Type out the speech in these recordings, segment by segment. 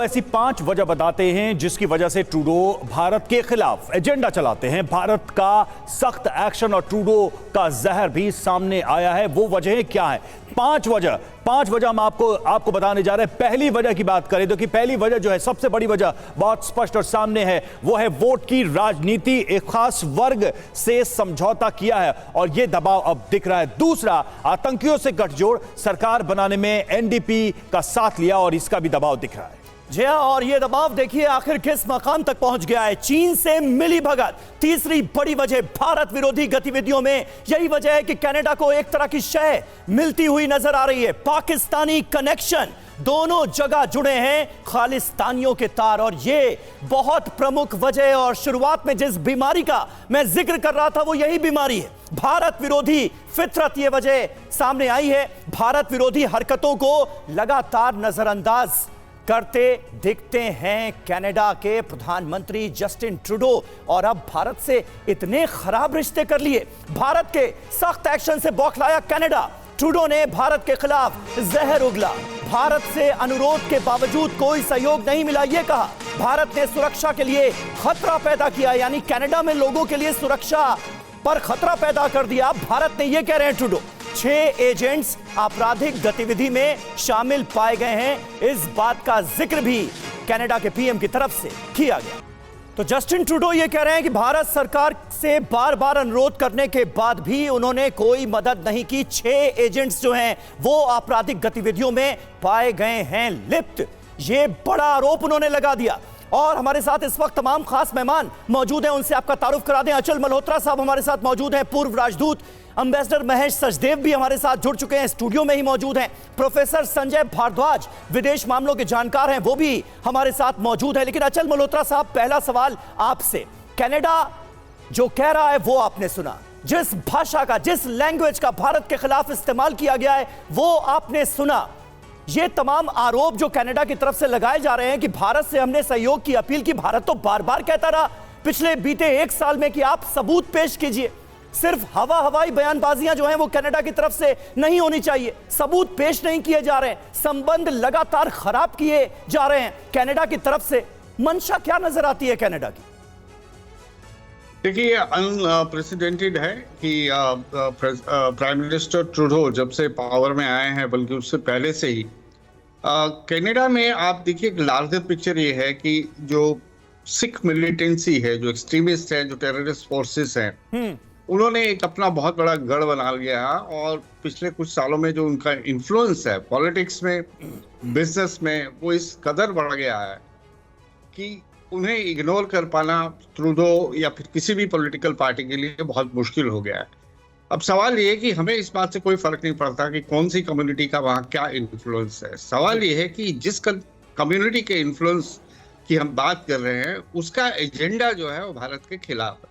आपको ऐसी 5 वजह बताते हैं जिसकी वजह से ट्रूडो भारत के खिलाफ एजेंडा चलाते हैं। भारत का सख्त एक्शन और ट्रूडो का जहर भी सामने आया है। वो वजहें क्या है? 5 वजह हम आपको बताने जा रहे हैं। पहली वजह की बात करें तो कि पहली वजह जो है, सबसे बड़ी वजह बहुत स्पष्ट और सामने है, वो है वोट की राजनीति। एक खास वर्ग से समझौता किया है और यह दबाव अब दिख रहा है। दूसरा, आतंकियों से गठजोड़, सरकार बनाने में एनडीपी का साथ लिया और इसका भी दबाव दिख रहा है। जी हाँ, और ये दबाव देखिए आखिर किस मकाम तक पहुंच गया है। चीन से मिली भगत। तीसरी बड़ी वजह भारत विरोधी गतिविधियों में यही वजह है कि कनाडा को एक तरह की शय मिलती हुई नजर आ रही है। पाकिस्तानी कनेक्शन, दोनों जगह जुड़े हैं खालिस्तानियों के तार, और ये बहुत प्रमुख वजह है। और शुरुआत में जिस बीमारी का मैं जिक्र कर रहा था वो यही बीमारी है, भारत विरोधी फितरत। ये वजह सामने आई है। भारत विरोधी हरकतों को लगातार नजरअंदाज करते दिखते हैं कनाडा के प्रधानमंत्री जस्टिन ट्रूडो। और अब भारत से इतने खराब रिश्ते कर लिए, भारत के सख्त एक्शन से बौखलाया कनाडा। ट्रूडो ने भारत के खिलाफ जहर उगला। भारत से अनुरोध के बावजूद कोई सहयोग नहीं मिला, यह कहा। भारत ने सुरक्षा के लिए खतरा पैदा किया, यानी कनाडा में लोगों के लिए सुरक्षा पर खतरा पैदा कर दिया भारत ने, यह कह रहे हैं ट्रूडो। 6 एजेंट्स आपराधिक गतिविधि में शामिल पाए गए हैं। इस बात का जिक्र भी कनाडा के पीएम की तरफ से किया गया। तो जस्टिन ट्रूडो ये कह रहे हैं कि भारत सरकार से बार बार अनुरोध करने के बाद भी उन्होंने कोई मदद नहीं की। 6 एजेंट्स जो हैं वो आपराधिक गतिविधियों में पाए गए हैं लिप्त। ये बड़ा आरोप उन्होंने लगा दिया। और हमारे साथ इस वक्त तमाम खास मेहमान मौजूद हैं, उनसे आपका तारुफ करा दें। अचल मल्होत्रा साहब हमारे साथ मौजूद हैं, पूर्व राजदूत। एम्बेसडर महेश सचदेव भी हमारे साथ जुड़ चुके हैं, स्टूडियो में ही मौजूद हैं। प्रोफेसर संजय भारद्वाज विदेश मामलों के जानकार हैं, वो भी हमारे साथ मौजूद है। लेकिन अचल मल्होत्रा साहब, पहला सवाल आपसे। कनाडा जो कह रहा है वो आपने सुना, जिस भाषा का, जिस लैंग्वेज का भारत के खिलाफ इस्तेमाल किया गया है वो आपने सुना। ये तमाम आरोप जो कनाडा की तरफ से लगाए जा रहे हैं कि भारत से हमने सहयोग की अपील की, भारत तो बार बार कहता रहा पिछले बीते 1 साल में कि आप सबूत पेश कीजिए। सिर्फ हवाई बयानबाजियां जो हैं वो कनाडा की तरफ से नहीं होनी चाहिए, सबूत पेश नहीं किए जा रहे हैं, संबंध लगातार खराब किए जा रहे हैं कनाडा की तरफ से। मंशा क्या नजर आती है कनाडा की? देखिए, अनप्रेसिडेंटेड है कि प्राइम मिनिस्टर ट्रूडो जब से पावर में आए हैं, बल्कि उससे पहले से ही कनाडा में आप देखिए लार्जर पिक्चर ये है कि जो सिख मिलिटेंसी है, जो एक्सट्रीमिस्ट है, जो टेररिस्ट फोर्सेस हैं, उन्होंने एक अपना बहुत बड़ा गढ़ बना लिया। और पिछले कुछ सालों में जो उनका इन्फ्लुएंस है पॉलिटिक्स में, बिजनेस में, वो इस कदर बढ़ गया है कि उन्हें इग्नोर कर पाना ट्रूडो या फिर किसी भी पॉलिटिकल पार्टी के लिए बहुत मुश्किल हो गया है। अब सवाल ये है कि हमें इस बात से कोई फर्क नहीं पड़ता कि कौन सी कम्युनिटी का वहाँ क्या इन्फ्लुएंस है। सवाल ये है कि जिस कम्युनिटी के इन्फ्लुएंस की हम बात कर रहे हैं, उसका एजेंडा जो है वो भारत के खिलाफ है।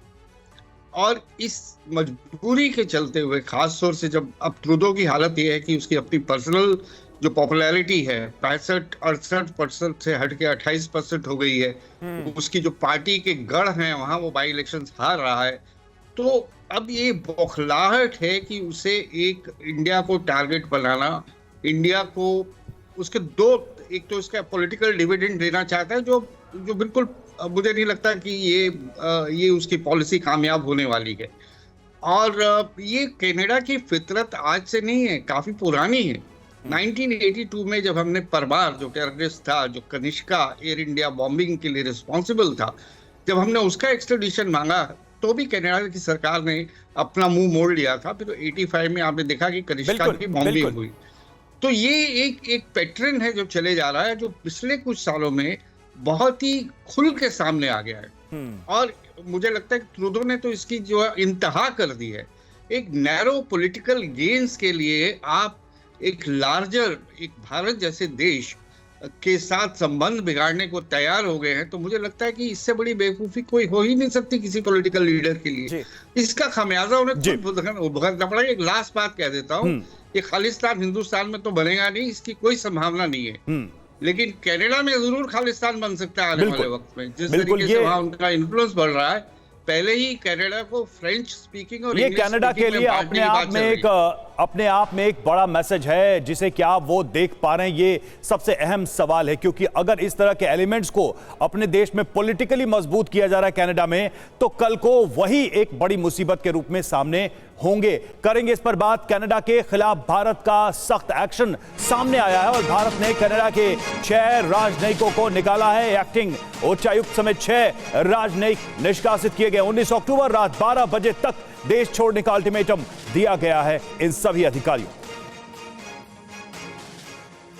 और इस मजबूरी के चलते हुए, खास तौर से जब अब ट्रूडो की हालत ये है कि उसकी अपनी पर्सनल जो पॉपुलैरिटी है 65-68% से हट के 28% हो गई है, उसकी जो पार्टी के गढ़ हैं वहां वो बाई इलेक्शंस हार रहा है, तो अब ये बौखलाहट है कि उसे एक इंडिया को टारगेट बनाना, इंडिया को उसके एक तो इसका पॉलिटिकल डिविडेंड देना चाहता है, जो बिल्कुल मुझे नहीं लगता कि ये उसकी पॉलिसी कामयाब होने वाली है। और ये कनाडा की फितरत आज से नहीं है, काफी पुरानी है। 1982 में जब हमने परमार, जो टेररिस्ट था, जो कनिष्का एयर इंडिया बॉम्बिंग के लिए रिस्पॉन्सिबल था, जब हमने उसका एक्सट्रेडिशन मांगा तो भी कनाडा की सरकार ने अपना मुंह मोड़ लिया था। फिर तो 85 में आपने देखा कि कनिष्का की बॉम्बिंग हुई। तो ये एक पैटर्न है जो चले जा रहा है, जो पिछले कुछ सालों में बहुत ही खुल के सामने आ गया है। और मुझे लगता है कि ट्रूडो ने तो इसकी जो है इंतहा कर दी है। एक नैरो पॉलिटिकल गेन्स के लिए आप एक लार्जर, एक भारत जैसे देश के साथ संबंध बिगाड़ने को तैयार हो गए हैं, तो मुझे लगता है कि इससे बड़ी बेवकूफी कोई हो ही नहीं सकती किसी पॉलिटिकल लीडर के लिए। इसका खामियाजा उन्हें खुद भुगतना पड़ा। एक लास्ट बात कह देता हूँ, ये खालिस्तान हिंदुस्तान में तो बनेगा नहीं, इसकी कोई संभावना नहीं है, लेकिन कनाडा में जरूर खालिस्तान बन सकता है आने वाले वक्त में। जिस तरीके से वहां उनका इन्फ्लुएंस बढ़ रहा है, पहले ही कनाडा को फ्रेंच स्पीकिंग और ये इंग्लिश कनाडा के स्पीकिंग लिए में बांटने अपने की आप बात में चल एक रही अपने आप में एक बड़ा मैसेज है, जिसे क्या वो देख पा रहे हैं, ये सबसे अहम सवाल है। क्योंकि अगर इस तरह के एलिमेंट्स को अपने देश में पॉलिटिकली मजबूत किया जा रहा है कनाडा में, तो कल को वही एक बड़ी मुसीबत के रूप में सामने होंगे। करेंगे इस पर बात। कनाडा के खिलाफ भारत का सख्त एक्शन सामने आया है और भारत ने कनाडा के 6 राजनयिकों को निकाला है। एक्टिंग उच्चायुक्त समेत 6 राजनयिक निष्कासित किए गए। 19 अक्टूबर रात 12 बजे तक देश छोड़ने का अल्टीमेटम दिया गया है इन सभी अधिकारियों।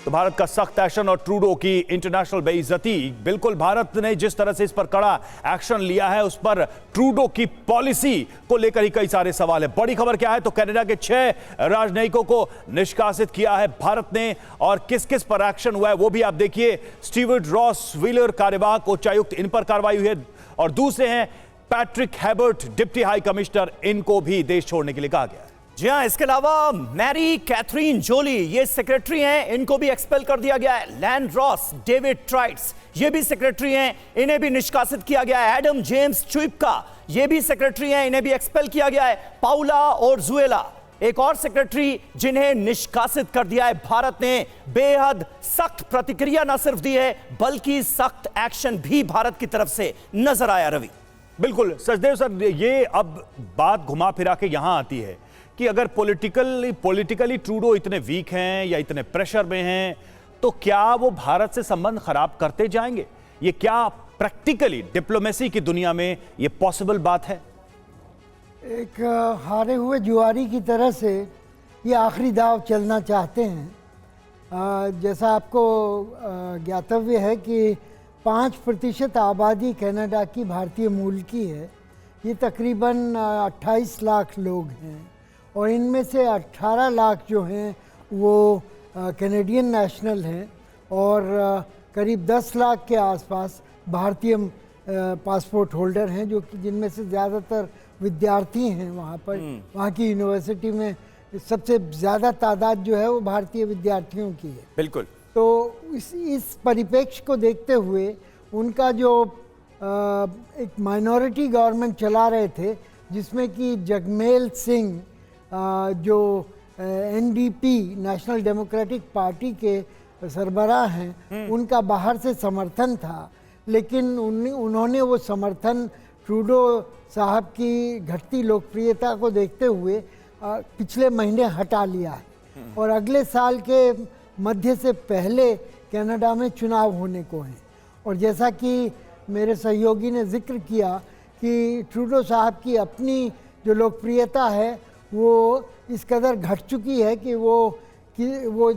तो भारत का सख्त एक्शन और ट्रूडो की इंटरनेशनल बेइज्जती, बिल्कुल भारत ने जिस तरह से इस पर कड़ा एक्शन लिया है, उस पर ट्रूडो की पॉलिसी को लेकर ही कई सारे सवाल है। बड़ी खबर क्या है, तो कनाडा के 6 राजनयिकों को निष्कासित किया है भारत ने, और किस किस पर एक्शन हुआ है वो भी आप देखिए। स्टीवर्ट रॉस व्हीलर कार्यवाहक उच्चायुक्त, इन पर कार्रवाई हुई है, और दूसरे हैं Patrick Herbert deputy high commissioner, इनको भी देश छोड़ने के लिए कहा गया है। जी हाँ, इसके अलावा मैरी कैथरीन जोली, ये सेक्रेटरी हैं, इनको भी एक्सपेल कर दिया गया है। लैन रॉस, डेविड ट्राइट्स, ये भी सेक्रेटरी हैं, इन्हें भी निष्कासित किया गया है। एडम जेम्स चुइपका, ये भी सेक्रेटरी हैं, इन्हें भी एक्सपेल किया गया है। पाउला और जुएला, एक और सेक्रेटरी जिन्हें निष्कासित कर दिया है। भारत ने बेहद सख्त प्रतिक्रिया न सिर्फ दी है, बल्कि सख्त एक्शन भी भारत की तरफ से नजर आया। रवि, बिल्कुल सचदेव सर, ये अब बात घुमा फिरा के यहां आती है कि अगर पॉलिटिकली ट्रूडो इतने वीक हैं या इतने प्रेशर में हैं, तो क्या वो भारत से संबंध खराब करते जाएंगे? ये क्या प्रैक्टिकली डिप्लोमेसी की दुनिया में ये पॉसिबल बात है? एक हारे हुए जुआरी की तरह से ये आखिरी दाव चलना चाहते हैं। जैसा आपको ज्ञातव्य है कि 5% आबादी कनाडा की भारतीय मूल की है। ये तकरीबन 28 लाख लोग हैं, और इनमें से 18 लाख जो हैं वो कैनेडियन नेशनल हैं, और करीब 10 लाख के आसपास भारतीय पासपोर्ट होल्डर हैं, जो कि जिनमें से ज़्यादातर विद्यार्थी हैं। वहाँ पर वहाँ की यूनिवर्सिटी में सबसे ज़्यादा तादाद जो है वो भारतीय विद्यार्थियों की है। बिल्कुल। तो इस परिप्रेक्ष्य को देखते हुए उनका जो एक माइनॉरिटी गवर्नमेंट चला रहे थे, जिसमें कि जगमेल सिंह जो एनडीपी नेशनल डेमोक्रेटिक पार्टी के सरबराह हैं, उनका बाहर से समर्थन था, लेकिन उन्होंने वो समर्थन ट्रूडो साहब की घटती लोकप्रियता को देखते हुए पिछले महीने हटा लिया है, और अगले साल के मध्य से पहले कनाडा में चुनाव होने को हैं। और जैसा कि मेरे सहयोगी ने जिक्र किया कि ट्रूडो साहब की अपनी जो लोकप्रियता है वो इस कदर घट चुकी है कि वो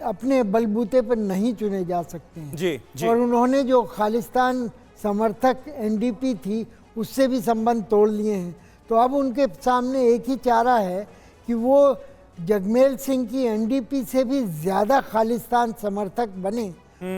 अपने बलबूते पर नहीं चुने जा सकते हैं। जी। और उन्होंने जो खालिस्तान समर्थक एनडीपी थी, उससे भी संबंध तोड़ लिए हैं। तो अब उनके सामने एक ही चारा है कि वो जगमेल सिंह की एनडीपी से भी ज़्यादा खालिस्तान समर्थक बने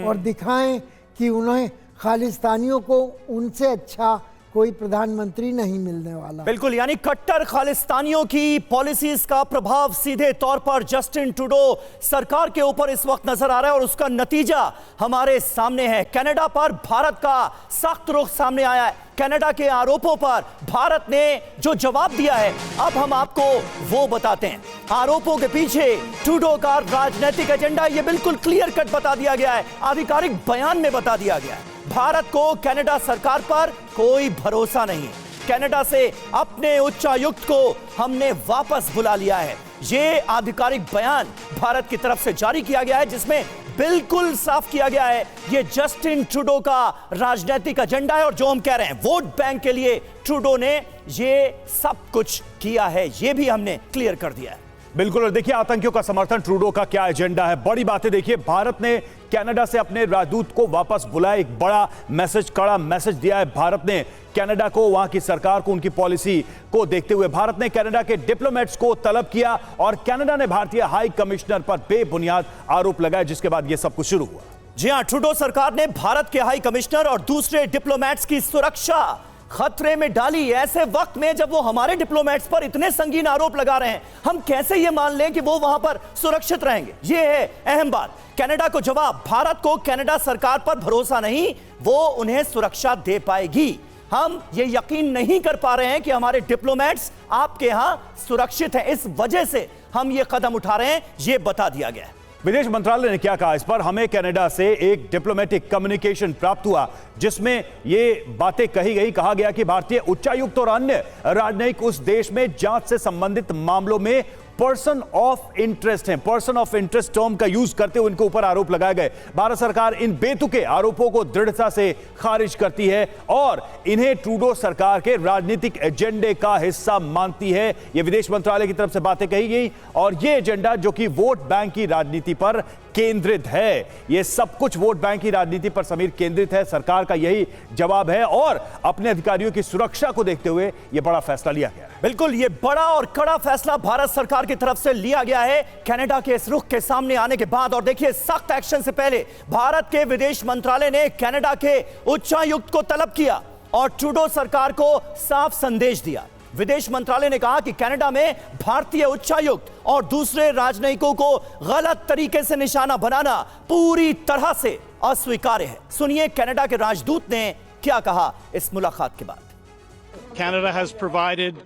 और दिखाएं कि उन्हें खालिस्तानियों को उनसे अच्छा कोई प्रधानमंत्री नहीं मिलने वाला। बिल्कुल, यानी कट्टर खालिस्तानियों की पॉलिसीज का प्रभाव सीधे तौर पर जस्टिन ट्रूडो सरकार के ऊपर इस वक्त नजर आ रहा है, और उसका नतीजा हमारे सामने है। कनाडा पर भारत का सख्त रुख सामने आया है। कनाडा के आरोपों पर भारत ने जो जवाब दिया है, अब हम आपको वो बताते हैं। आरोपों के पीछे ट्रूडो का राजनीतिक एजेंडा, ये बिल्कुल क्लियर कट बता दिया गया है, आधिकारिक बयान में बता दिया गया है। भारत को कनाडा सरकार पर कोई भरोसा नहीं। कनाडा से अपने उच्चायुक्त को हमने वापस बुला लिया है। ये आधिकारिक बयान भारत की तरफ से जारी किया गया है, जिसमें बिल्कुल साफ किया गया है ये जस्टिन ट्रूडो का राजनीतिक एजेंडा है, और जो हम कह रहे हैं वोट बैंक के लिए ट्रूडो ने ये सब कुछ किया है, ये भी हमने क्लियर कर दिया है। बिल्कुल, और देखिए आतंकियों का समर्थन, ट्रूडो का क्या एजेंडा है। बड़ी बातें देखिए, भारत ने कनाडा से अपने राजदूत को वापस बुलाया, एक बड़ा मैसेज, कड़ा मैसेज दिया है भारत ने कनाडा को, वहां की सरकार को, उनकी पॉलिसी को देखते हुए। भारत ने कनाडा के डिप्लोमेट्स को तलब किया, और कनाडा ने भारतीय हाई कमिश्नर पर बेबुनियाद आरोप लगाए, जिसके बाद यह सब कुछ शुरू हुआ। जी हां, ट्रूडो सरकार ने भारत के हाई कमिश्नर और दूसरे डिप्लोमेट्स की सुरक्षा खतरे में डाली। ऐसे वक्त में जब वो हमारे डिप्लोमेट्स पर इतने संगीन आरोप लगा रहे हैं, हम कैसे ये मान लें कि वो वहां पर सुरक्षित रहेंगे? ये है अहम बात। कनाडा को जवाब, भारत को कनाडा सरकार पर भरोसा नहीं, वो उन्हें सुरक्षा दे पाएगी। हम ये यकीन नहीं कर पा रहे हैं कि हमारे डिप्लोमेट्स आपके यहां सुरक्षित हैं, इस वजह से हम ये कदम उठा रहे हैं, ये बता दिया गया है। विदेश मंत्रालय ने क्या कहा इस पर? हमें कनाडा से एक डिप्लोमेटिक कम्युनिकेशन प्राप्त हुआ जिसमें ये बातें कही गई। कहा गया कि भारतीय उच्चायुक्त और अन्य राजनयिक उस देश में जांच से संबंधित मामलों में पर्सन ऑफ इंटरेस्ट हैं। पर्सन ऑफ इंटरेस्ट टर्म का यूज करते हुए इनके ऊपर आरोप लगाए गए। भारत सरकार इन बेतुके आरोपों को दृढ़ता से खारिज करती है और इन्हें ट्रूडो सरकार के राजनीतिक एजेंडे का हिस्सा मानती है। यह विदेश मंत्रालय की तरफ से बातें कही गई और यह एजेंडा जो कि वोट बैंक की राजनीति पर केंद्रित है, यह सब कुछ वोट बैंक की राजनीति पर समीर केंद्रित है। सरकार का यही जवाब है और अपने अधिकारियों की सुरक्षा को देखते हुए यह बड़ा फैसला लिया गया है। बिल्कुल, यह बड़ा और कड़ा फैसला भारत सरकार की तरफ से लिया गया है कनाडा के इस रुख के सामने आने के बाद। और देखिए, सख्त एक्शन से पहले भारत के विदेश मंत्रालय ने कनाडा के उच्चायुक्त को तलब किया और ट्रूडो सरकार को साफ संदेश दिया। विदेश मंत्रालय ने कहा कि कनाडा में भारतीय उच्चायुक्त और दूसरे राजनयिकों को गलत तरीके से निशाना बनाना पूरी तरह से अस्वीकार्य है। सुनिए कनाडा के राजदूत ने क्या कहा इस मुलाकात के बाद। Canada has provided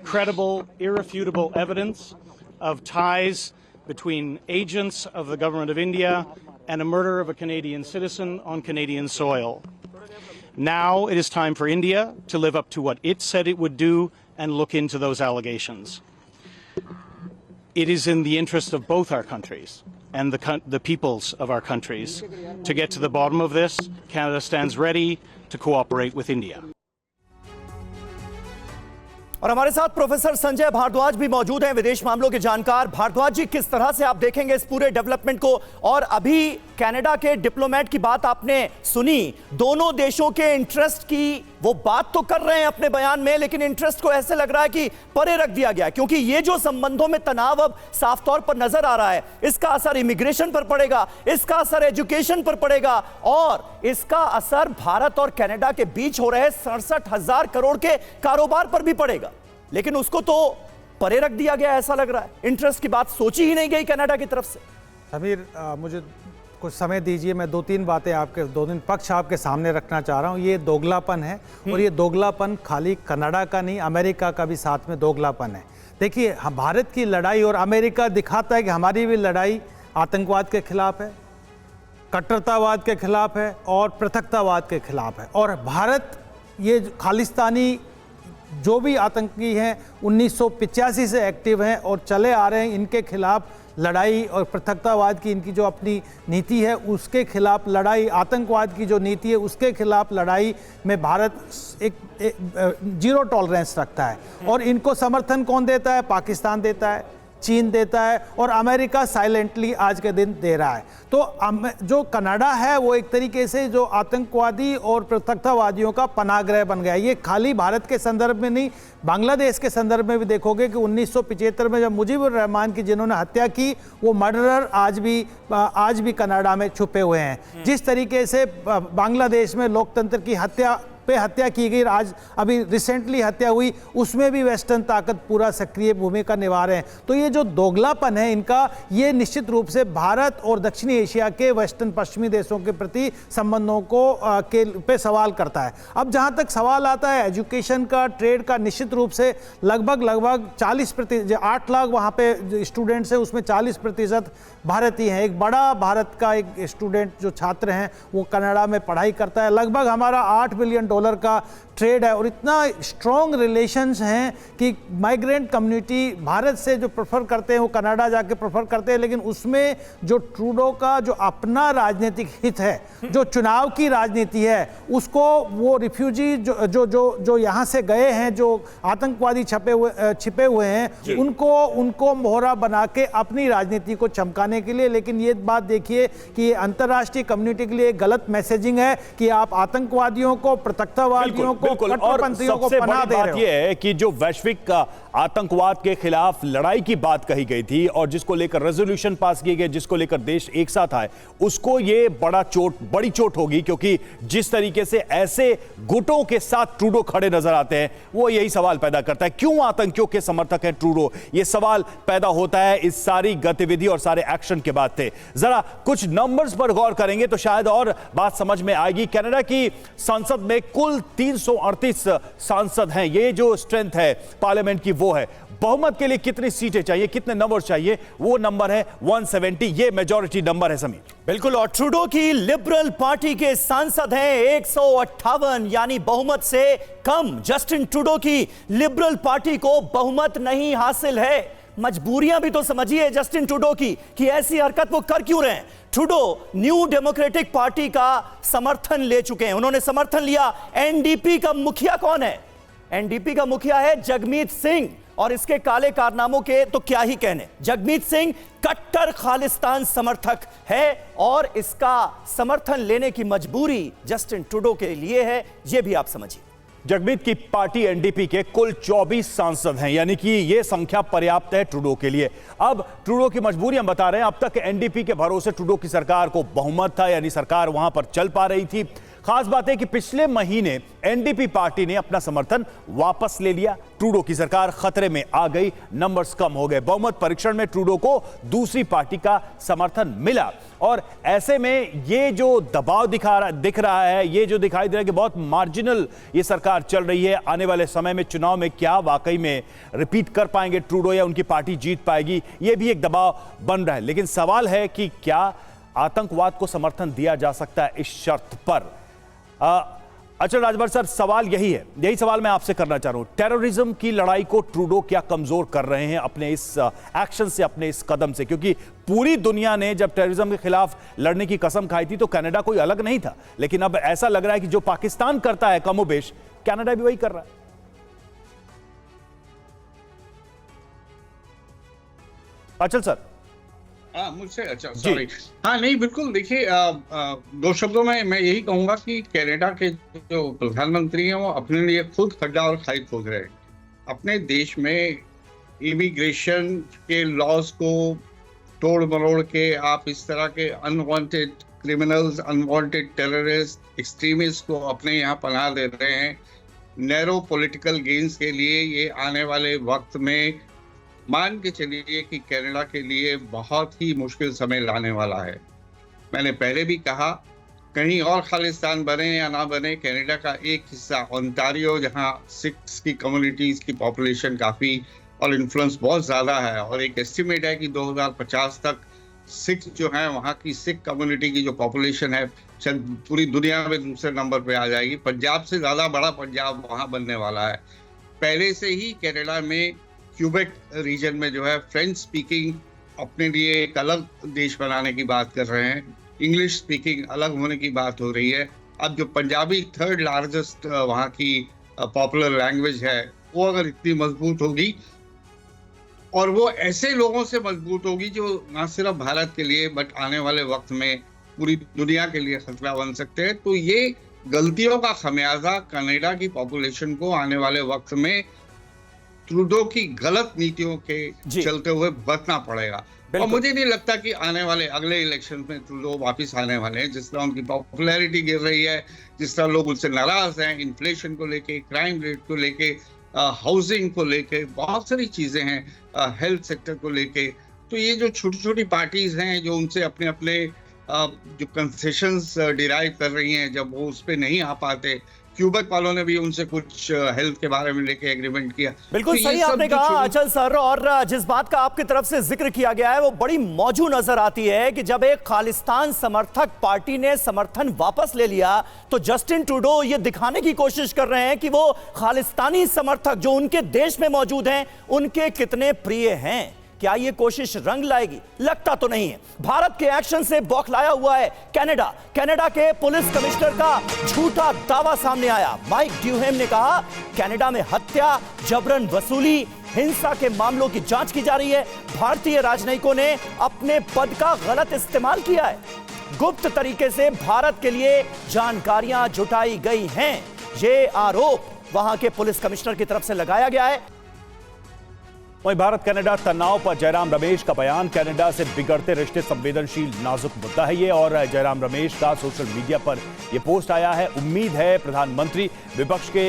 credible, irrefutable evidence of ties between agents of the government of India and a murder of a Canadian citizen on Canadian soil. Now it is time for India to live up to what it said it would do and look into those allegations. It is in the interest of both our countries and the peoples of our countries to get to the bottom of this. Canada stands ready to cooperate with India. और हमारे साथ professor Sanjay Bhardwaj भी मौजूद हैं, विदेश मामलों के जानकार। भारद्वाज जी, किस तरह से आप देखेंगे इस पूरे डेवलपमेंट को? और अभी कनाडा के डिप्लोमेट की बात आपने सुनी, दोनों देशों के इंटरेस्ट की वो बात तो कर रहे हैं अपने बयान में, लेकिन इंटरेस्ट को ऐसे लग रहा है कि परे रख दिया गया, क्योंकि ये जो संबंधों में तनाव अब साफ तौर पर नजर आ रहा है, इसका असर इमिग्रेशन पर पड़ेगा, इसका असर एजुकेशन पर पड़ेगा और इसका असर भारत और कनाडा के बीच हो रहे 67,000 करोड़ के कारोबार पर भी पड़ेगा। लेकिन उसको तो परे रख दिया गया, ऐसा लग रहा है। इंटरेस्ट की बात सोची ही नहीं गई कनाडा की तरफ से। समीर, मुझे कुछ समय दीजिए, मैं दो तीन पक्ष आपके सामने रखना चाह रहा हूँ। ये दोगलापन है और ये दोगलापन खाली कनाडा का नहीं, अमेरिका का भी साथ में दोगलापन है। देखिए, भारत की लड़ाई और अमेरिका दिखाता है कि हमारी भी लड़ाई आतंकवाद के खिलाफ है, कट्टरतावाद के खिलाफ है और पृथकतावाद के खिलाफ है। और भारत ये खालिस्तानी जो भी आतंकी हैं 1985 से एक्टिव हैं और चले आ रहे हैं, इनके खिलाफ लड़ाई और पृथकतावाद की इनकी जो अपनी नीति है उसके खिलाफ लड़ाई, आतंकवाद की जो नीति है उसके खिलाफ लड़ाई में भारत एक जीरो टॉलरेंस रखता है। और इनको समर्थन कौन देता है? पाकिस्तान देता है, चीन देता है और अमेरिका साइलेंटली आज के दिन दे रहा है। तो जो कनाडा है वो एक तरीके से जो आतंकवादी और पृथकतावादियों का पनाहगृह बन गया है। ये खाली भारत के संदर्भ में नहीं, बांग्लादेश के संदर्भ में भी देखोगे कि 1975 में जब मुजीबुर रहमान की जिन्होंने हत्या की, वो मर्डरर आज भी कनाडा में छुपे हुए हैं। जिस तरीके से बांग्लादेश में लोकतंत्र की हत्या की गई, आज अभी रिसेंटली हत्या हुई, उसमें भी वेस्टर्न ताकत पूरा सक्रिय भूमिका निभा रहे हैं। तो ये जो दोगलापन है इनका, ये निश्चित रूप से भारत और दक्षिणी एशिया के वेस्टर्न पश्चिमी देशों के प्रति संबंधों को पे सवाल करता है। अब जहां तक सवाल आता है एजुकेशन का, ट्रेड का, निश्चित रूप से लगभग 40%, 8 लाख वहाँ पे स्टूडेंट्स हैं, उसमें 40% भारतीय हैं। एक बड़ा भारत का एक स्टूडेंट जो छात्र हैं वो कनाडा में पढ़ाई करता है। लगभग हमारा $8 बिलियन का ट्रेड है और इतना स्ट्रॉन्ग रिलेशंस हैं कि माइग्रेंट कम्युनिटी भारत से जो प्रेफर करते हैं वो कनाडा जाके प्रेफर करते हैं। लेकिन उसमें जो ट्रूडो का जो अपना राजनीतिक हित है, जो चुनाव की राजनीति है, उसको वो रिफ्यूजी जो यहाँ से गए हैं, जो आतंकवादी छिपे हुए हैं, उनको मोहरा बना के अपनी राजनीति को चमकाने के लिए। लेकिन ये बात देखिए कि ये अंतर्राष्ट्रीय कम्युनिटी के लिए गलत मैसेजिंग है कि आप आतंकवादियों को, पृथकतावादियों को, कट्टरपंथियों को पनाह दे रहे हो। बात यह है कि जो वैश्विक आतंकवाद के खिलाफ लड़ाई की बात कही गई थी और जिसको लेकर रेजोल्यूशन पास किए गए, जिसको लेकर देश एक साथ आए, उसको ये बड़ी चोट होगी। क्योंकि जिस तरीके से ऐसे गुटों के साथ ट्रूडो खड़े नजर आते हैं, वो यही सवाल पैदा करता है, क्यों आतंकियों के समर्थक है ट्रूडो? ये सवाल पैदा होता है इस सारी गतिविधि और सारे एक्शन के बाद थे। जरा कुछ नंबर्स पर गौर करेंगे तो शायद और बात समझ में आएगी। कनाडा की संसद में कुल 300 138 सांसद हैं, ये जो स्ट्रेंथ है पार्लियामेंट की वो है। बहुमत के लिए कितनी सीटें चाहिए, कितने नंबर चाहिए, वो नंबर है 170, ये मेजॉरिटी नंबर है समीर। बिल्कुल, और ट्रूडो की लिबरल पार्टी के सांसद हैं 158, यानी बहुमत से कम। जस्टिन ट्रूडो की लिबरल पार्टी को बहुमत नहीं हासिल है। मजबूरियां भी तो समझिए जस्टिन ट्रूडो की कि ऐसी हरकत वो कर क्यों रहे हैं। ट्रूडो न्यू डेमोक्रेटिक पार्टी का समर्थन ले चुके हैं। उन्होंने समर्थन लिया। एनडीपी का मुखिया कौन है? एनडीपी का मुखिया है जगमीत सिंह, और इसके काले कारनामों के तो क्या ही कहने। जगमीत सिंह कट्टर खालिस्तान समर्थक है और इसका समर्थन लेने की मजबूरी जस्टिन ट्रूडो के लिए है, यह भी आप समझिए। जगमीत की पार्टी एनडीपी के कुल 24 सांसद हैं, यानी कि यह संख्या पर्याप्त है ट्रूडो के लिए। अब ट्रूडो की मजबूरी हम बता रहे हैं। अब तक एनडीपी के भरोसे ट्रूडो की सरकार को बहुमत था, यानी सरकार वहां पर चल पा रही थी। खास बात है कि पिछले महीने एनडीपी पार्टी ने अपना समर्थन वापस ले लिया। ट्रूडो की सरकार खतरे में आ गई, नंबर्स कम हो गए। बहुमत परीक्षण में ट्रूडो को दूसरी पार्टी का समर्थन मिला, और ऐसे में ये जो दबाव दिख रहा है, ये जो दिखाई दे रहा है कि बहुत मार्जिनल ये सरकार चल रही है। आने वाले समय में चुनाव में क्या वाकई में रिपीट कर पाएंगे ट्रूडो या उनकी पार्टी जीत पाएगी, ये भी एक दबाव बन रहा है। लेकिन सवाल है कि क्या आतंकवाद को समर्थन दिया जा सकता है इस शर्त पर? अचल राजभर सर, सवाल यही है, यही सवाल मैं आपसे करना चाह रहा हूं। टेररिज्म की लड़ाई को ट्रूडो क्या कमजोर कर रहे हैं अपने इस एक्शन से, अपने इस कदम से? क्योंकि पूरी दुनिया ने जब टेररिज्म के खिलाफ लड़ने की कसम खाई थी तो कनाडा कोई अलग नहीं था, लेकिन अब ऐसा लग रहा है कि जो पाकिस्तान करता है कमोबेश, कनाडा भी वही कर रहा है। अचल सर। मुझसे अच्छा, सॉरी। हाँ, नहीं, बिल्कुल। देखिए, दो शब्दों में मैं यही कहूंगा कि कनाडा के जो प्रधानमंत्री हैं वो अपने लिए खुद खड्डा और खाई खोद रहे हैं। अपने देश में इमिग्रेशन के लॉज को तोड़ मरोड़ के आप इस तरह के unwanted criminals, unwanted terrorist, extremist को अपने यहाँ पनाह दे रहे हैं नैरो पॉलिटिकल गेन्स के लिए। ये आने वाले वक्त में मान के चलिए कि कनाडा के लिए बहुत ही मुश्किल समय लाने वाला है। मैंने पहले भी कहा, कहीं और खालिस्तान बने या ना बने, कनाडा का एक हिस्सा ओंटारियो, जहां सिख्स की कम्युनिटीज की पॉपुलेशन काफ़ी और इन्फ्लुएंस बहुत ज़्यादा है, और एक एस्टिमेट है कि 2050 तक सिख जो है, वहाँ की सिख कम्युनिटी की जो पॉपुलेशन है पूरी दुनिया में दूसरे नंबर पे आ जाएगी। पंजाब से ज़्यादा बड़ा पंजाब वहाँ बनने वाला है। पहले से ही कनाडा में क्यूबेक रीजन में जो है फ्रेंच स्पीकिंग अपने लिए एक अलग देश बनाने की बात कर रहे हैं। इंग्लिश स्पीकिंग अलग होने की बात हो रही है। अब जो पंजाबी थर्ड लार्जेस्ट वहाँ की पॉपुलर लैंग्वेज है, वो अगर इतनी मजबूत होगी, और वो ऐसे लोगों से मजबूत होगी जो ना सिर्फ भारत के लिए बट आने वाले वक्त में पूरी दुनिया के लिए खतरा बन सकते हैं, तो ये गलतियों का खमियाजा कनाडा की पॉपुलेशन को आने वाले वक्त में ट्रूडो की गलत नीतियों के चलते हुए बचना पड़ेगा। और मुझे नहीं लगता कि आने वाले अगले इलेक्शन में ट्रूडो वापस आने वाले हैं। जिस तरह उनकी पॉपुलैरिटी गिर रही है, जिस तरह लोग उनसे नाराज हैं, इन्फ्लेशन को लेके, क्राइम रेट को लेके, हाउसिंग को लेके, बहुत सारी चीजें हैं, हेल्थ सेक्टर को लेके। तो ये जो छोटी छोटी पार्टीज हैं जो उनसे अपने अपने जो कंसेशंस डिराइव कर रही हैं, जब वो उस पर नहीं आ पाते, क्यूबेक वालों ने भी उनसे कुछ हेल्थ के बारे में लेके एग्रीमेंट किया। बिल्कुल सही आपने कहा अचल सर, और जिस बात का आपकी तरफ से जिक्र किया गया है वो बड़ी मौजू नजर आती है कि जब एक खालिस्तान समर्थक पार्टी ने समर्थन वापस ले लिया तो जस्टिन ट्रूडो ये दिखाने की कोशिश कर रहे हैं कि वो खालिस्तानी समर्थक जो उनके देश में मौजूद हैं उनके कितने प्रिय हैं। क्या ये कोशिश रंग लाएगी? लगता तो नहीं है। भारत के एक्शन से बौखलाया हुआ है कनाडा। कनाडा के पुलिस कमिश्नर का झूठा दावा सामने आया। माइक ड्यूहेम ने कहा कनाडा में हत्या, जबरन वसूली, हिंसा के मामलों की जांच की जा रही है। भारतीय राजनयिकों ने अपने पद का गलत इस्तेमाल किया है। गुप्त तरीके से भारत के लिए जानकारियां जुटाई गई हैं। ये आरोप वहां के पुलिस कमिश्नर की तरफ से लगाया गया है। वहीं भारत कनाडा तनाव पर जयराम रमेश का बयान। कनाडा से बिगड़ते रिश्ते संवेदनशील नाजुक मुद्दा है ये, और जयराम रमेश का सोशल मीडिया पर यह पोस्ट आया है। उम्मीद है प्रधानमंत्री विपक्ष के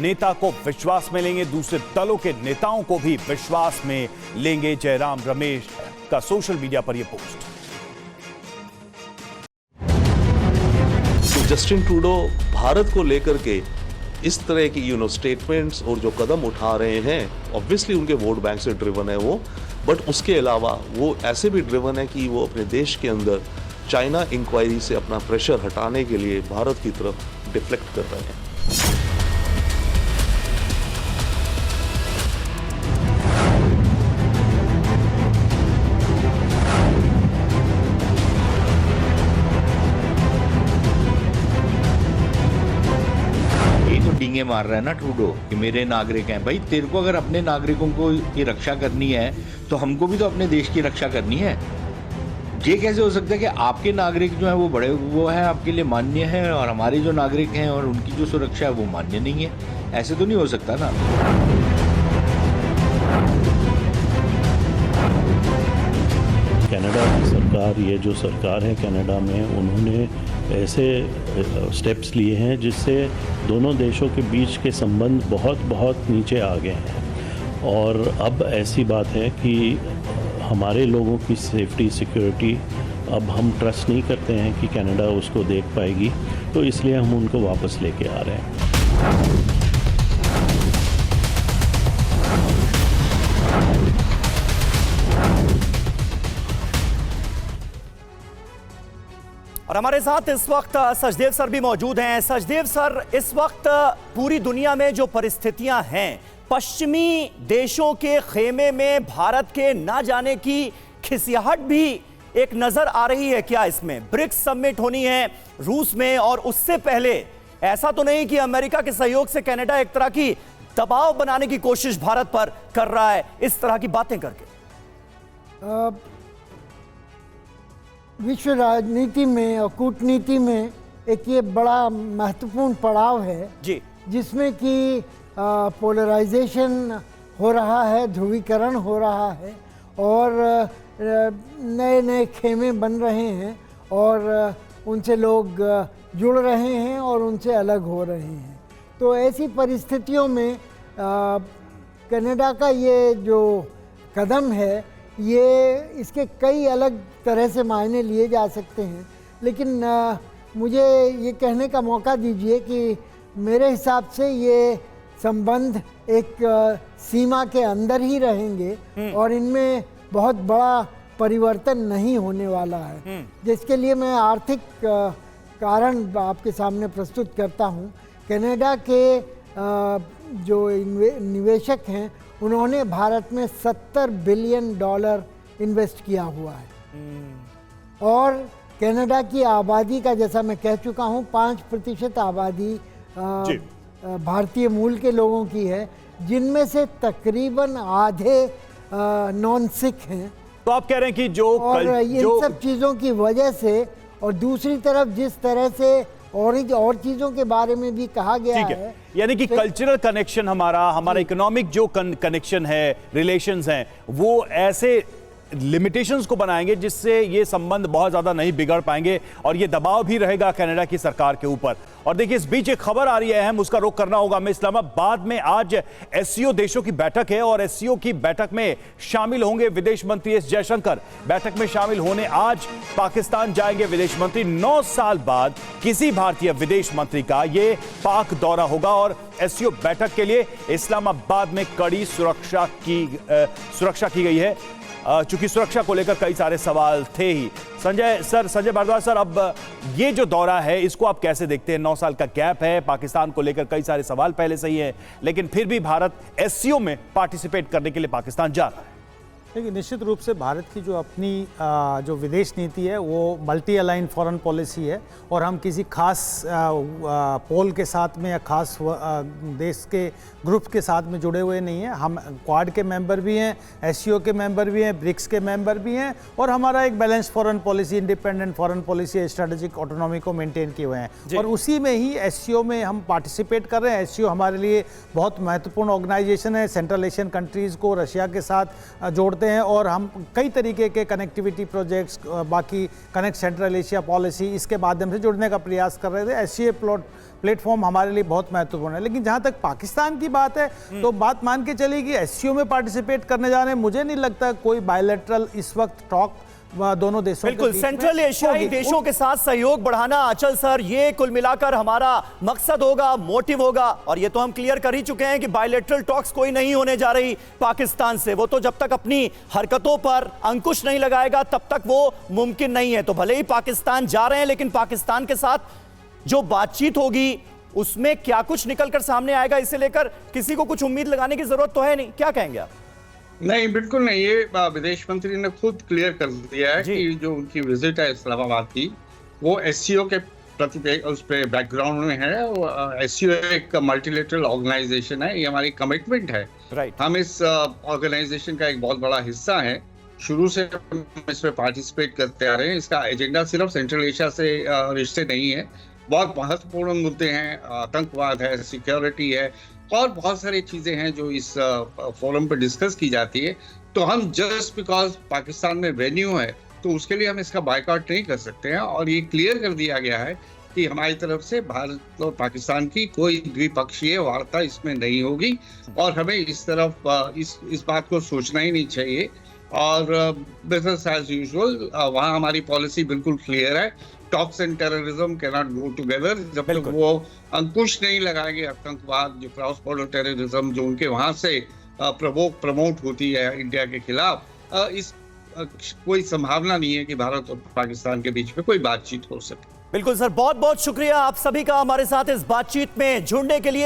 नेता को विश्वास में लेंगे, दूसरे दलों के नेताओं को भी विश्वास में लेंगे। जयराम रमेश का सोशल मीडिया पर यह पोस्ट। तो जस्टिन ट्रूडो भारत को लेकर के इस तरह की स्टेटमेंट्स और जो कदम उठा रहे हैं, ऑब्वियसली उनके वोट बैंक से ड्रिवन है वो, बट उसके अलावा वो ऐसे भी ड्रिवन है कि वो अपने देश के अंदर चाइना इंक्वायरी से अपना प्रेशर हटाने के लिए भारत की तरफ डिफ्लेक्ट कर रहे हैं। डींगे मार रहा है ना ट्रूडो कि मेरे नागरिक हैं। भाई तेरे को अगर अपने नागरिकों को की रक्षा करनी है तो हमको भी तो अपने देश की रक्षा करनी है। ये कैसे हो सकता है कि आपके नागरिक जो है वो बड़े वो है आपके लिए मान्य है और हमारे जो नागरिक हैं और उनकी जो सुरक्षा है वो मान्य नहीं है? ऐसे तो नहीं हो सकता ना। कनाडा की सरकार, ये जो सरकार है कनाडा में, उन्होंने ऐसे स्टेप्स लिए हैं जिससे दोनों देशों के बीच के संबंध बहुत बहुत नीचे आ गए हैं। और अब ऐसी बात है कि हमारे लोगों की सेफ्टी सिक्योरिटी अब हम ट्रस्ट नहीं करते हैं कि कनाडा उसको देख पाएगी, तो इसलिए हम उनको वापस लेके आ रहे हैं। और हमारे साथ इस वक्त सचदेव सर भी मौजूद हैं। सचदेव सर, इस वक्त पूरी दुनिया में जो परिस्थितियां हैं, पश्चिमी देशों के खेमे में भारत के ना जाने की खिसियाहट भी एक नजर आ रही है क्या? इसमें ब्रिक्स समिट होनी है रूस में, और उससे पहले ऐसा तो नहीं कि अमेरिका के सहयोग से कनाडा एक तरह की दबाव बनाने की कोशिश भारत पर कर रहा है इस तरह की बातें करके? विश्व राजनीति में और कूटनीति में एक ये बड़ा महत्वपूर्ण पड़ाव है जी, जिसमें कि पोलराइजेशन हो रहा है, ध्रुवीकरण हो रहा है और नए नए खेमे बन रहे हैं और उनसे लोग जुड़ रहे हैं और उनसे अलग हो रहे हैं। तो ऐसी परिस्थितियों में कनाडा का ये जो कदम है, ये इसके कई अलग तरह से मायने लिए जा सकते हैं, लेकिन मुझे ये कहने का मौका दीजिए कि मेरे हिसाब से ये संबंध एक सीमा के अंदर ही रहेंगे और इनमें बहुत बड़ा परिवर्तन नहीं होने वाला है। जिसके लिए मैं आर्थिक कारण आपके सामने प्रस्तुत करता हूँ। कनाडा के जो निवेशक हैं, उन्होंने भारत में $70 बिलियन इन्वेस्ट किया हुआ है और कनाडा की आबादी का, जैसा मैं कह चुका हूँ, 5% आबादी भारतीय मूल के लोगों की है, जिनमें से तकरीबन आधे नॉन सिख हैं। तो आप कह रहे हैं कि जो इन सब चीज़ों की वजह से, और दूसरी तरफ जिस तरह से और चीज़ों के बारे में भी कहा गया है, यानी कि कल्चरल कनेक्शन, हमारा इकोनॉमिक जो कनेक्शन है, रिलेशंस हैं, वो ऐसे लिमिटेशंस को बनाएंगे जिससे ये संबंध बहुत ज्यादा नहीं बिगड़ पाएंगे और ये दबाव भी रहेगा कनाडा की सरकार के ऊपर। और देखिए, इस बीच एक खबर आ रही है अहम, उसका रुख करना होगा हमें। इस्लामाबाद में आज एससीओ देशों की बैठक है और एससीओ की बैठक में शामिल होंगे विदेश मंत्री एस जयशंकर। बैठक में शामिल होने आज पाकिस्तान जाएंगे विदेश मंत्री। 9 साल बाद किसी भारतीय विदेश मंत्री का ये पाक दौरा होगा और एससीओ बैठक के लिए इस्लामाबाद में कड़ी सुरक्षा की गई है, चूंकि सुरक्षा को लेकर कई सारे सवाल थे ही। संजय भारद्वाज सर, अब ये जो दौरा है, इसको आप कैसे देखते हैं? 9 साल का गैप है, पाकिस्तान को लेकर कई सारे सवाल पहले से ही हैं, लेकिन फिर भी भारत एससीओ में पार्टिसिपेट करने के लिए पाकिस्तान जा रहा है। देखिए, निश्चित रूप से भारत की जो अपनी जो विदेश नीति है वो मल्टी अलाइंड फॉरेन पॉलिसी है और हम किसी खास पोल के साथ में या खास देश के ग्रुप के साथ में जुड़े हुए नहीं हैं। हम क्वाड के मेंबर भी हैं, एससीओ के मेंबर भी हैं, ब्रिक्स के मेंबर भी हैं और हमारा एक balance foreign policy, independent foreign policy, strategic autonomy को मेंटेन किए हुए हैं और उसी में ही एससीओ में हम पार्टिसिपेट कर रहे हैं। एससीओ हमारे लिए बहुत महत्वपूर्ण ऑर्गेनाइजेशन है, सेंट्रल एशियन कंट्रीज़ को रशिया के साथ जोड़ते हैं और हम कई तरीके के कनेक्टिविटी प्रोजेक्ट्स, बाकी कनेक्ट सेंट्रल एशिया पॉलिसी, इसके माध्यम से जुड़ने का प्रयास कर रहे थे। एससीओ प्लेटफॉर्म हमारे लिए बहुत महत्वपूर्ण है। लेकिन जहां तक पाकिस्तान की बात है तो बात मान के चलिए कि एससीओ में पार्टिसिपेट करने जा रहे हैं। मुझे नहीं लगता कोई बायलैटरल इस वक्त टॉक दोनों देशों के बिल्कुल, बीच में सेंट्रल एशियाई होगी। देशों के साथ सहयोग बढ़ाना, अचल सर, ये कुल मिलाकर हमारा मकसद होगा, मोटिव होगा। और ये तो हम क्लियर कर ही चुके हैं कि बायलैटरल टॉक्स कोई नहीं होने जा रही पाकिस्तान से। वो तो जब तक अपनी हरकतों पर अंकुश नहीं लगाएगा तब तक वो मुमकिन नहीं है। तो भले ही पाकिस्तान जा रहे हैं, लेकिन पाकिस्तान के साथ जो बातचीत होगी उसमें क्या कुछ निकलकर सामने आएगा, इसे लेकर किसी को कुछ उम्मीद लगाने की जरूरत तो है नहीं। क्या कहेंगे आप? नहीं, बिल्कुल नहीं। ये विदेश मंत्री ने खुद क्लियर कर दिया है कि जो उनकी विजिट है इस्लामाबाद की, वो एससीओ के प्रति उस पे बैकग्राउंड में है। एससीओ एक मल्टीलेटरल ऑर्गेनाइजेशन है, ये हमारी कमिटमेंट है। राइट। हम इस ऑर्गेनाइजेशन का एक बहुत बड़ा हिस्सा है, शुरू से हम इसमें पार्टिसिपेट करते आ रहे हैं। इसका एजेंडा सिर्फ सेंट्रल एशिया से रिश्ते नहीं है, बहुत महत्वपूर्ण मुद्दे हैं, आतंकवाद है, सिक्योरिटी है और बहुत सारी चीजें हैं जो इस फोरम पर डिस्कस की जाती है। तो हम जस्ट बिकॉज पाकिस्तान में वेन्यू है तो उसके लिए हम इसका बायकॉट नहीं कर सकते हैं। और ये क्लियर कर दिया गया है कि हमारी तरफ से भारत और पाकिस्तान की कोई द्विपक्षीय वार्ता इसमें नहीं होगी और हमें इस तरफ इस बात को सोचना ही नहीं चाहिए। और बिजनेस एज यूजुअल, वहाँ हमारी पॉलिसी बिल्कुल क्लियर है। Talks and terrorism can not go together. जब तक वो अंकुश नहीं लगाएंगे आतंकवाद, जो क्रॉस बॉर्डर टेररिज्म जो उनके वहां से प्रमोट होती है इंडिया के खिलाफ, इस कोई संभावना नहीं है कि भारत और पाकिस्तान के बीच में कोई बातचीत हो सके। बिल्कुल सर, बहुत बहुत शुक्रिया आप सभी का हमारे साथ इस बातचीत में जुड़ने के लिए।